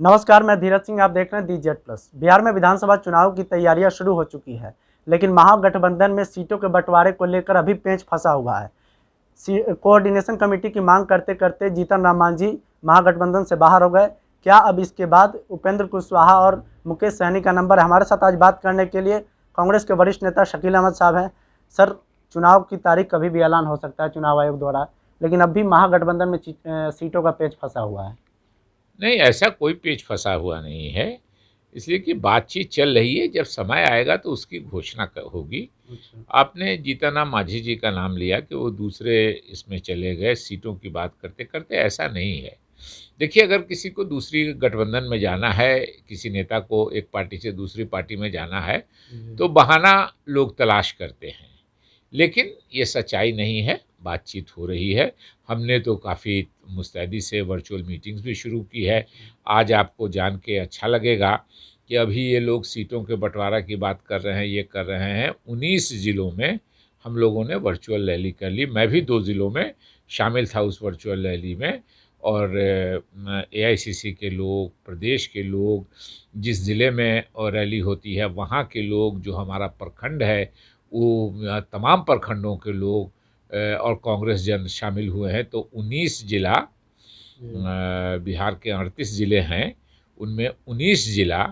नमस्कार, मैं धीरज सिंह। आप देख रहे हैं दी जेड प्लस। बिहार में विधानसभा चुनाव की तैयारियां शुरू हो चुकी है, लेकिन महागठबंधन में सीटों के बंटवारे को लेकर अभी पेंच फंसा हुआ है। कोऑर्डिनेशन कमेटी की मांग करते करते जीतन राम मांझी महागठबंधन से बाहर हो गए। क्या अब इसके बाद उपेंद्र कुशवाहा और मुकेश सहनी का नंबर है? हमारे साथ आज बात करने के लिए कांग्रेस के वरिष्ठ नेता शकील अहमद साहब हैं। सर, चुनाव की तारीख कभी भी ऐलान हो सकता है चुनाव आयोग द्वारा, लेकिन अब भी महागठबंधन में सीटों का पेंच फंसा हुआ है। नहीं, ऐसा कोई पेच फंसा हुआ नहीं है। इसलिए कि बातचीत चल रही है, जब समय आएगा तो उसकी घोषणा होगी। अच्छा। आपने जीतनराम मांझी जी का नाम लिया कि वो दूसरे इसमें चले गए सीटों की बात करते करते। ऐसा नहीं है। देखिए, अगर किसी को दूसरी गठबंधन में जाना है, किसी नेता को एक पार्टी से दूसरी पार्टी में जाना है, तो बहाना लोग तलाश करते हैं। लेकिन ये सच्चाई नहीं है। बातचीत हो रही है। हमने तो काफ़ी मुस्तैदी से वर्चुअल मीटिंग्स भी शुरू की है। आज आपको जान के अच्छा लगेगा कि अभी ये लोग सीटों के बंटवारा की बात कर रहे हैं, ये कर रहे हैं। 19 ज़िलों में हम लोगों ने वर्चुअल रैली कर ली। मैं भी 2 ज़िलों में शामिल था उस वर्चुअल रैली में। और एआईसीसी के लोग, प्रदेश के लोग, जिस ज़िले में रैली होती है वहाँ के लोग, जो हमारा प्रखंड है वो तमाम प्रखंडों के लोग और कांग्रेस जन शामिल हुए हैं। तो 19 ज़िला, बिहार के 38 ज़िले हैं, उनमें 19 ज़िला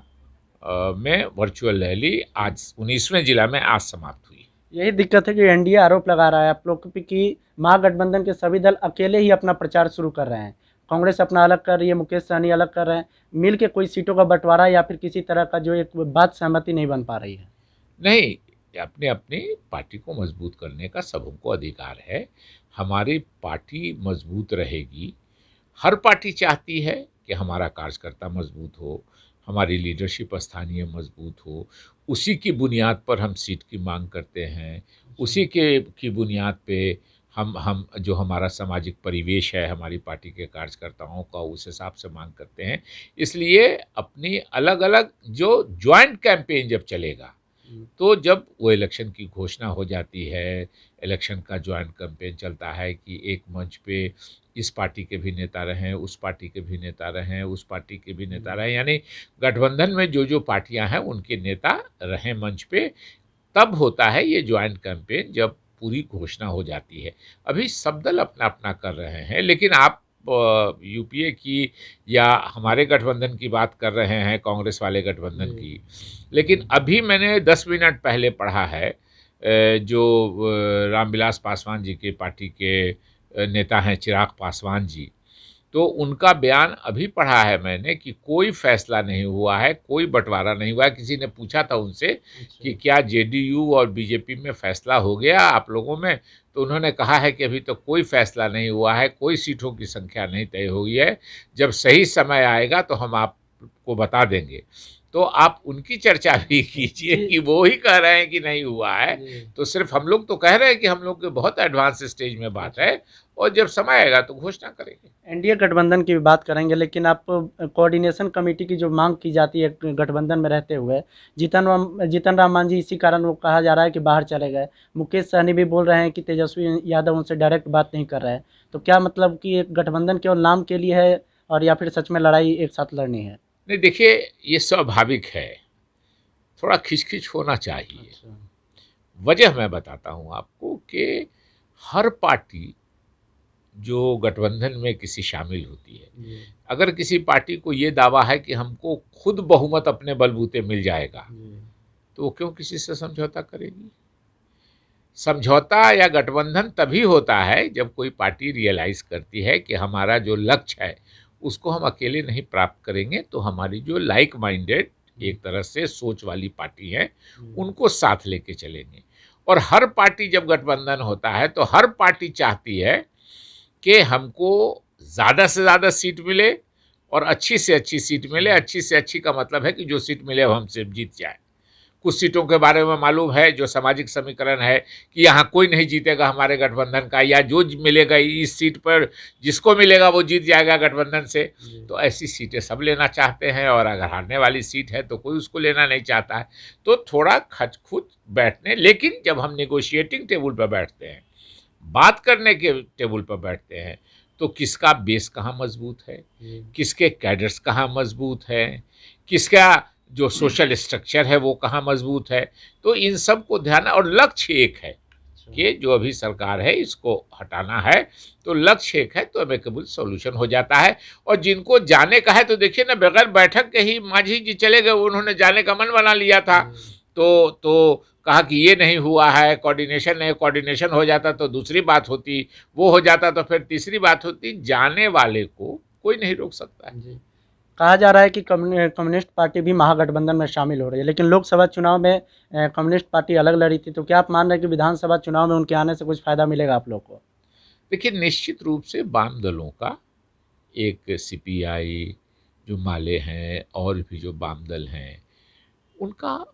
में वर्चुअल रैली आज 19वें ज़िला में आज समाप्त हुई। यही दिक्कत है कि एनडीए आरोप लगा रहा है आप लोग पे कि महागठबंधन के सभी दल अकेले ही अपना प्रचार शुरू कर रहे हैं। कांग्रेस अपना अलग कर रही है, मुकेश सहनी अलग कर रहे हैं, मिल के कोई सीटों का बंटवारा या फिर किसी तरह का जो एक बात सहमति नहीं बन पा रही है। नहीं, अपने अपनी पार्टी को मजबूत करने का सबको अधिकार है। हमारी पार्टी मजबूत रहेगी। हर पार्टी चाहती है कि हमारा कार्यकर्ता मजबूत हो, हमारी लीडरशिप स्थानीय मजबूत हो। उसी की बुनियाद पर हम सीट की मांग करते हैं। उसी के की बुनियाद पे हम जो हमारा सामाजिक परिवेश है हमारी पार्टी के कार्यकर्ताओं का, उस हिसाब से मांग करते हैं। इसलिए अपनी अलग अलग जो जॉइंट कैंपेन जब चलेगा, तो जब वो इलेक्शन की घोषणा हो जाती है, इलेक्शन का जॉइंट कैंपेन चलता है कि एक मंच पे इस पार्टी के भी नेता रहें, उस पार्टी के भी नेता रहें, उस पार्टी के भी नेता रहें, यानी गठबंधन में जो जो पार्टियां हैं उनके नेता रहें मंच पे। तब होता है ये जॉइंट कैंपेन, जब पूरी घोषणा हो जाती है। अभी सब दल अपना अपना कर रहे हैं, लेकिन आप यूपीए की या हमारे गठबंधन की बात कर रहे हैं, कांग्रेस वाले गठबंधन की। लेकिन अभी मैंने 10 मिनट पहले पढ़ा है, जो रामविलास पासवान जी के पार्टी के नेता हैं चिराग पासवान जी, तो उनका बयान अभी पढ़ा है मैंने कि कोई फैसला नहीं हुआ है, कोई बंटवारा नहीं हुआ है। किसी ने पूछा था उनसे कि क्या जेडीयू और बीजेपी में फैसला हो गया आप लोगों में, तो उन्होंने कहा है कि अभी तो कोई फैसला नहीं हुआ है, कोई सीटों की संख्या नहीं तय हुई है। जब सही समय आएगा तो हम आपको बता देंगे। तो आप उनकी चर्चा भी कीजिए कि वो ही कह रहे हैं कि नहीं हुआ है। तो सिर्फ हम लोग तो कह रहे हैं कि हम लोग के बहुत एडवांस स्टेज में बात है, और जब समय आएगा तो घोषणा करेंगे। एनडीए गठबंधन की भी बात करेंगे, लेकिन आप कोऑर्डिनेशन कमेटी की जो मांग की जाती है गठबंधन में रहते हुए, जीतन राम मांझी इसी कारण वो कहा जा रहा है कि बाहर चले गए। मुकेश सहनी भी बोल रहे हैं कि तेजस्वी यादव उनसे डायरेक्ट बात नहीं कर रहे हैं। तो क्या मतलब कि एक गठबंधन केवल नाम के लिए है और या फिर सच में लड़ाई एक साथ लड़नी है? नहीं, देखिए, ये स्वाभाविक है, थोड़ा खिचखिच होना चाहिए। अच्छा। वजह मैं बताता हूँ आपको कि हर पार्टी जो गठबंधन में किसी शामिल होती है, अगर किसी पार्टी को ये दावा है कि हमको खुद बहुमत अपने बलबूते मिल जाएगा, तो वो क्यों किसी से समझौता करेगी? समझौता या गठबंधन तभी होता है जब कोई पार्टी रियलाइज़ करती है कि हमारा जो लक्ष्य है उसको हम अकेले नहीं प्राप्त करेंगे, तो हमारी जो लाइक माइंडेड एक तरह से सोच वाली पार्टी है उनको साथ लेके चलेंगे। और हर पार्टी जब गठबंधन होता है तो हर पार्टी चाहती है कि हमको ज़्यादा से ज़्यादा सीट मिले और अच्छी से अच्छी सीट मिले। अच्छी से अच्छी का मतलब है कि जो सीट मिले वो हमसे जीत जाए। कुछ सीटों के बारे में मालूम है, जो सामाजिक समीकरण है कि यहाँ कोई नहीं जीतेगा हमारे गठबंधन का, या जो मिलेगा इस सीट पर जिसको मिलेगा वो जीत जाएगा गठबंधन से। तो ऐसी सीटें सब लेना चाहते हैं, और अगर हारने वाली सीट है तो कोई उसको लेना नहीं चाहता है। तो थोड़ा खचखुच बैठने, लेकिन जब हम नेगोशिएटिंग टेबल पर बैठते हैं, बात करने के टेबल पर बैठते हैं, तो किसका बेस कहाँ मजबूत है, किसके कैडर्स कहाँ मजबूत है, किसका जो सोशल स्ट्रक्चर है वो कहाँ मजबूत है। तो इन सब को ध्यान, और लक्ष्य एक है कि जो अभी सरकार है इसको हटाना है, तो लक्ष्य एक है तो अमेकेबल सॉल्यूशन हो जाता है। और जिनको जाने का है तो देखिए ना, बगैर बैठक के ही मांझी जी चले गए, उन्होंने जाने का मन बना लिया था। तो कहा कि ये नहीं हुआ है, कोऑर्डिनेशन नहीं, कोऑर्डिनेशन हो जाता तो दूसरी बात होती, वो हो जाता तो फिर तीसरी बात होती। जाने वाले को कोई नहीं रोक सकता है। जी। कहा जा रहा है कि कम्युनिस्ट पार्टी भी महागठबंधन में शामिल हो रही है, लेकिन लोकसभा चुनाव में कम्युनिस्ट पार्टी अलग लड़ी थी, तो क्या आप मान रहे हैं कि विधानसभा चुनाव में उनके आने से कुछ फायदा मिलेगा आप लोग को? देखिए, निश्चित रूप से वाम दलों का, एक सीपीआई, जो माले हैं और भी जो वाम दल हैं, उनका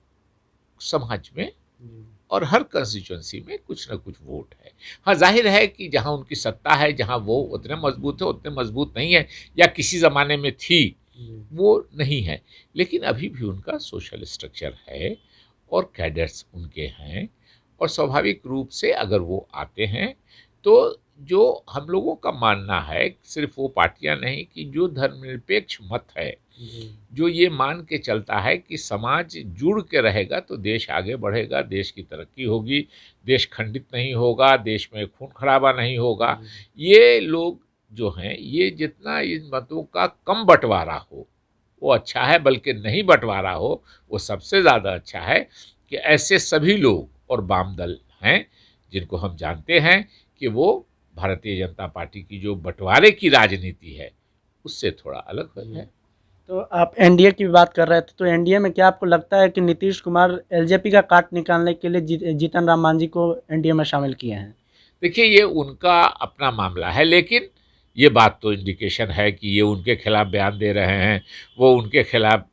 समाज में और हर कंस्टिट्यूंसी में कुछ ना कुछ वोट है। हाँ, जाहिर है कि जहाँ उनकी सत्ता है, जहाँ वो उतने मजबूत है, उतने मजबूत नहीं है, या किसी ज़माने में थी, वो नहीं है। लेकिन अभी भी उनका सोशल स्ट्रक्चर है और कैडर्स उनके हैं, और स्वाभाविक रूप से अगर वो आते हैं तो जो हम लोगों का मानना है, सिर्फ वो पार्टियां नहीं, कि जो धर्मनिरपेक्ष मत है, जो ये मान के चलता है कि समाज जुड़ के रहेगा तो देश आगे बढ़ेगा, देश की तरक्की होगी, देश खंडित नहीं होगा, देश में खून खराबा नहीं होगा। ये लोग जो हैं, ये जितना इन मतों का कम बंटवारा हो वो अच्छा है, बल्कि नहीं बंटवारा हो वो सबसे ज़्यादा अच्छा है। कि ऐसे सभी लोग और वाम दल हैं जिनको हम जानते हैं कि वो भारतीय जनता पार्टी की जो बंटवारे की राजनीति है उससे थोड़ा अलग है। तो आप एनडीए की भी बात कर रहे थे, तो एनडीए में क्या आपको लगता है कि नीतीश कुमार एलजेपी का काट निकालने के लिए जीतन राम मांझी को एनडीए में शामिल किए हैं? देखिए, ये उनका अपना मामला है, लेकिन ये बात तो इंडिकेशन है कि ये उनके खिलाफ बयान दे रहे हैं, वो उनके खिलाफ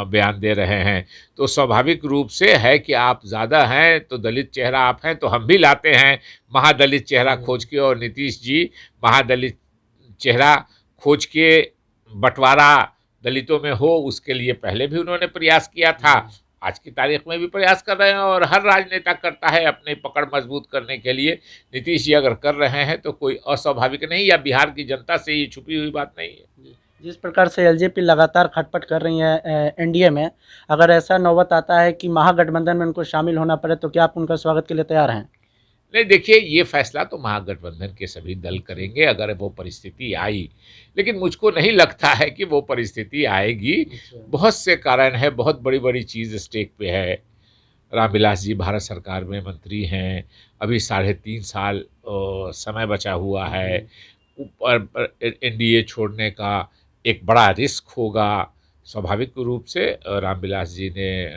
बयान दे रहे हैं। तो स्वाभाविक रूप से है कि आप ज़्यादा हैं तो दलित चेहरा आप हैं, तो हम भी लाते हैं महादलित चेहरा खोज के, और नीतीश जी महादलित चेहरा खोज के बंटवारा दलितों में हो, उसके लिए पहले भी उन्होंने प्रयास किया था, आज की तारीख में भी प्रयास कर रहे हैं, और हर राजनेता करता है अपनी पकड़ मजबूत करने के लिए। नीतीश जी अगर कर रहे हैं तो कोई अस्वाभाविक नहीं, या बिहार की जनता से ये छुपी हुई बात नहीं है। जिस प्रकार से एलजेपी लगातार खटपट कर रही है एनडीए में, अगर ऐसा नौबत आता है कि महागठबंधन में उनको शामिल होना पड़े, तो क्या आप उनका स्वागत के लिए तैयार हैं? नहीं, देखिए, ये फैसला तो महागठबंधन के सभी दल करेंगे अगर वो परिस्थिति आई, लेकिन मुझको नहीं लगता है कि वो परिस्थिति आएगी। बहुत से कारण है, बहुत बड़ी बड़ी चीज़ स्टेक पे है। रामविलास जी भारत सरकार में मंत्री हैं, अभी 3.5 साल समय बचा हुआ है, ऊपर एनडीए छोड़ने का एक बड़ा रिस्क होगा। स्वाभाविक रूप से रामविलास जी ने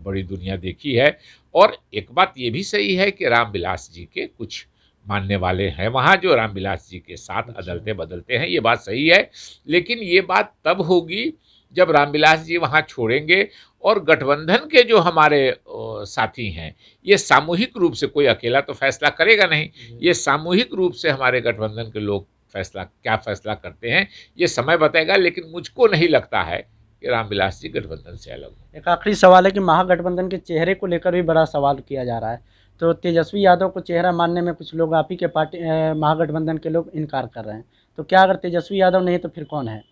बड़ी दुनिया देखी है, और एक बात ये भी सही है कि रामविलास जी के कुछ मानने वाले हैं वहाँ जो रामविलास जी के साथ अदलते बदलते हैं, ये बात सही है। लेकिन ये बात तब होगी जब रामविलास जी वहाँ छोड़ेंगे, और गठबंधन के जो हमारे साथी हैं, ये सामूहिक रूप से, कोई अकेला तो फैसला करेगा नहीं, ये सामूहिक रूप से हमारे गठबंधन के लोग क्या फैसला करते हैं ये समय बताएगा। लेकिन मुझको नहीं लगता है कि रामविलास जी गठबंधन से अलग हो। एक आखिरी सवाल है कि महागठबंधन के चेहरे को लेकर भी बड़ा सवाल किया जा रहा है, तो तेजस्वी यादव को चेहरा मानने में कुछ लोग, आप ही के पार्टी महागठबंधन के लोग इनकार कर रहे हैं, तो क्या अगर तेजस्वी यादव नहीं तो फिर कौन है?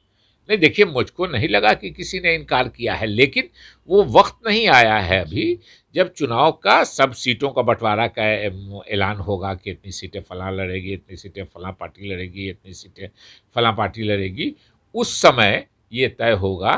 नहीं, देखिए, मुझको नहीं लगा कि किसी ने इनकार किया है, लेकिन वो वक्त नहीं आया है अभी जब चुनाव का सब सीटों का बंटवारा का ऐलान होगा कि इतनी सीटें फलां लड़ेगी, इतनी सीटें फलां पार्टी लड़ेगी, इतनी सीटें फलां पार्टी लड़ेगी। उस समय ये तय होगा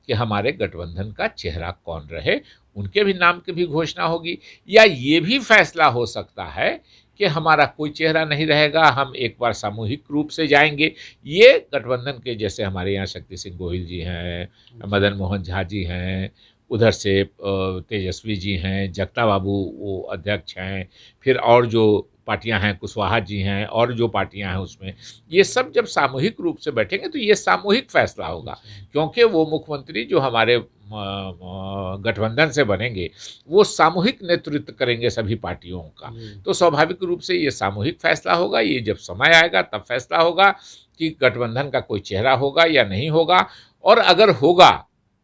कि हमारे गठबंधन का चेहरा कौन रहे, उनके भी नाम की भी घोषणा होगी, या ये भी फैसला हो सकता है कि हमारा कोई चेहरा नहीं रहेगा, हम एक बार सामूहिक रूप से जाएंगे। ये गठबंधन के, जैसे हमारे यहाँ शक्ति सिंह गोहिल जी हैं, मदन मोहन झा जी हैं, उधर से तेजस्वी जी हैं, जगता बाबू वो अध्यक्ष हैं, फिर और जो पार्टियां हैं, कुशवाहा जी हैं, और जो पार्टियां हैं उसमें, ये सब जब सामूहिक रूप से बैठेंगे तो ये सामूहिक फैसला होगा। क्योंकि वो मुख्यमंत्री जो हमारे गठबंधन से बनेंगे वो सामूहिक नेतृत्व करेंगे सभी पार्टियों का, तो स्वाभाविक रूप से ये सामूहिक फैसला होगा। ये जब समय आएगा तब फैसला होगा कि गठबंधन का कोई चेहरा होगा या नहीं होगा, और अगर होगा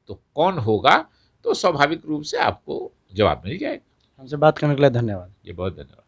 तो कौन होगा, तो स्वाभाविक रूप से आपको जवाब मिल जाएगा। हमसे बात करने के लिए धन्यवाद। ये बहुत धन्यवाद।